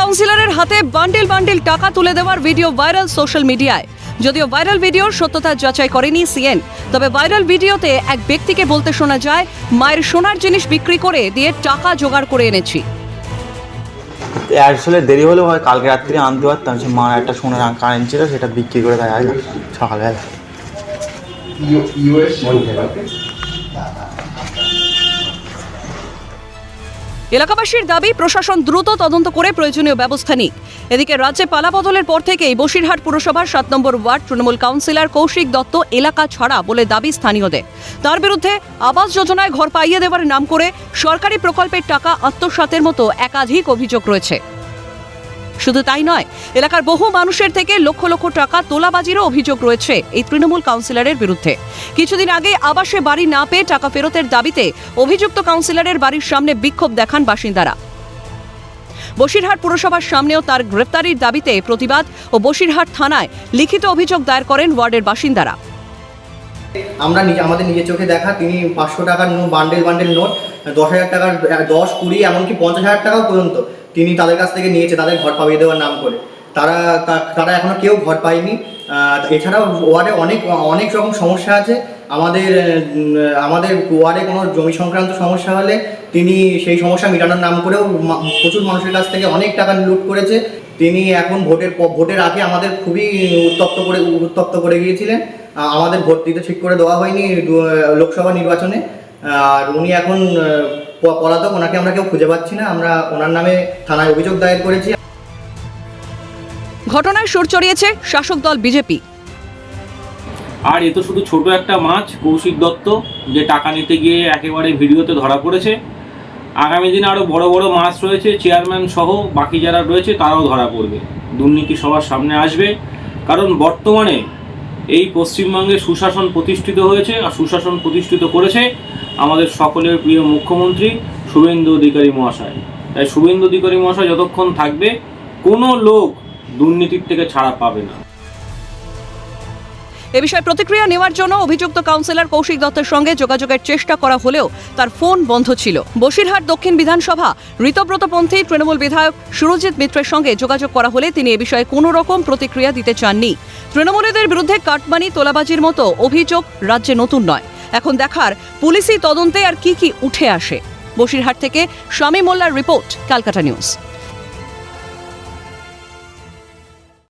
কাউন্সিলরের হাতে bundle bundle টাকা তুলে দেওয়ার ভিডিও ভাইরাল সোশ্যাল মিডিয়ায়। যদিও ভাইরাল ভিডিওর সত্যতা যাচাই করেনি সিএন, তবে ভাইরাল ভিডিওতে এক ব্যক্তিকে বলতে শোনা যায়, মায়ের সোনার জিনিস বিক্রি করে দিয়ে টাকা জোগাড় করে এনেছি। আসলে দেরি হলেও হয়, কালকে রাত্রে আনতে পারতাম। সে মা একটা সোনার কারেন্ট ছিল, সেটা বিক্রি করে দেয় আজ সকালবেলা। এলাকাবাসীর দাবি, প্রশাসন দ্রুত তদন্ত করে প্রয়োজনীয় ব্যবস্থা নিক। এদিকে রাজ্যে পালাবদলের পর থেকেই বসিরহাট পুরসভার 7 নম্বর ওয়ার্ড তৃণমূল কাউন্সিলর কৌশিক দত্ত এলাকা ছাড়া বলে দাবি স্থানীয়দের। তার বিরুদ্ধে আবাস যোজনায় ঘর পাইয়ে দেওয়ার নাম করে সরকারি প্রকল্পের টাকা আত্মসাতের মতো একাধিক অভিযোগ রয়েছে। শুধু তাই নয়, এলাকার বহু মানুষের থেকে লক্ষ লক্ষ টাকা তোলাবাজিরও অভিযোগ রয়েছে এই তৃণমূল কাউন্সিলরের বিরুদ্ধে। কিছুদিন আগে আবাসে বাড়ি না পেয়ে টাকা ফেরতের দাবিতে অভিযুক্ত কাউন্সিলরের বাড়ির সামনে বিক্ষোভ দেখান বাসিন্দারা। বসিরহাট পুরসভার সামনেও তার গ্রেফতারির দাবিতে প্রতিবাদ ও বসিরহাট থানায় লিখিত অভিযোগ দায়ের করেন ওয়ার্ডের বাসিন্দারা। আমরা আমাদের নিজের চোখে দেখা, তিনি 500 টাকার নোট, বান্ডেল নোট, 10,000 টাকার, 10, 20, এমনকি 50,000 টাকাও পর্যন্ত তিনি তাদের কাছ থেকে নিয়েছে, তাদের ঘর পাইয়ে দেওয়ার নাম করে। তারা এখনো কেউ ঘর পায়নি। এছাড়াও ওয়ার্ডে অনেক রকম সমস্যা আছে। আমাদের ওয়ার্ডে কোনো জমি সংক্রান্ত সমস্যা হলে তিনি সেই সমস্যা মেটানোর নাম করেও প্রচুর মানুষের কাছ থেকে অনেক টাকা লুট করেছে। তিনি এখন ভোটের আগে আমাদের খুবই উত্তপ্ত করে গিয়েছিলেন। আমাদের ভোট দিতে ঠিক করে দেওয়া হয়নি লোকসভা নির্বাচনে। আর উনি এখন পলাতক, ওনাকে আমরা কেউ খুঁজে পাচ্ছি না। আমরা ওনার নামে থানায় অভিযোগ দায়ের করেছি। ঘটনায় সুর চড়িয়েছে শাসক দল বিজেপি। আর এ তো শুধু ছোট একটা মাছ, কৌশিক দত্ত, যে টাকা নিতে গিয়ে একেবারে ভিডিওতে ধরা পড়েছে। আগামী দিনে আরও বড় বড় মাছ রয়েছে, চেয়ারম্যান সহ বাকি যারা রয়েছে তারাও ধরা পড়বে, দুর্নীতি সবার সামনে আসবে। কারণ বর্তমানে এই পশ্চিমবঙ্গে সুশাসন প্রতিষ্ঠিত হয়েছে, আর সুশাসন প্রতিষ্ঠিত করেছে আমাদের সকলের প্রিয় মুখ্যমন্ত্রী শুভেন্দু অধিকারী মহাশয়। তাই শুভেন্দু অধিকারী মহাশয় যতক্ষণ থাকবে, কোনো লোক দুর্নীতির থেকে ছাড়া পাবে না। এ বিষয়ে প্রতিক্রিয়া নেওয়ার জন্য অভিযুক্ত কাউন্সিলর কৌশিক দত্তের সঙ্গে যোগাযোগের চেষ্টা করা হলেও তার ফোন বন্ধ ছিল। বসিরহাট দক্ষিণ বিধানসভা ঋতব্রতপন্থী তৃণমূল বিধায়ক সুরজিৎ মিত্রের সঙ্গে যোগাযোগ করা হলে তিনি এ বিষয়ে কোনো রকম প্রতিক্রিয়া দিতে চাননি। তৃণমূলীদের বিরুদ্ধে কাটমানি, তোলাবাজির মতো অভিযোগ রাজ্যে নতুন নয়। এখন দেখার পুলিশি তদন্তে আর কি উঠে আসে। বসিরহাট থেকে স্বামী মোল্লার রিপোর্ট, ক্যালকাটা নিউজ।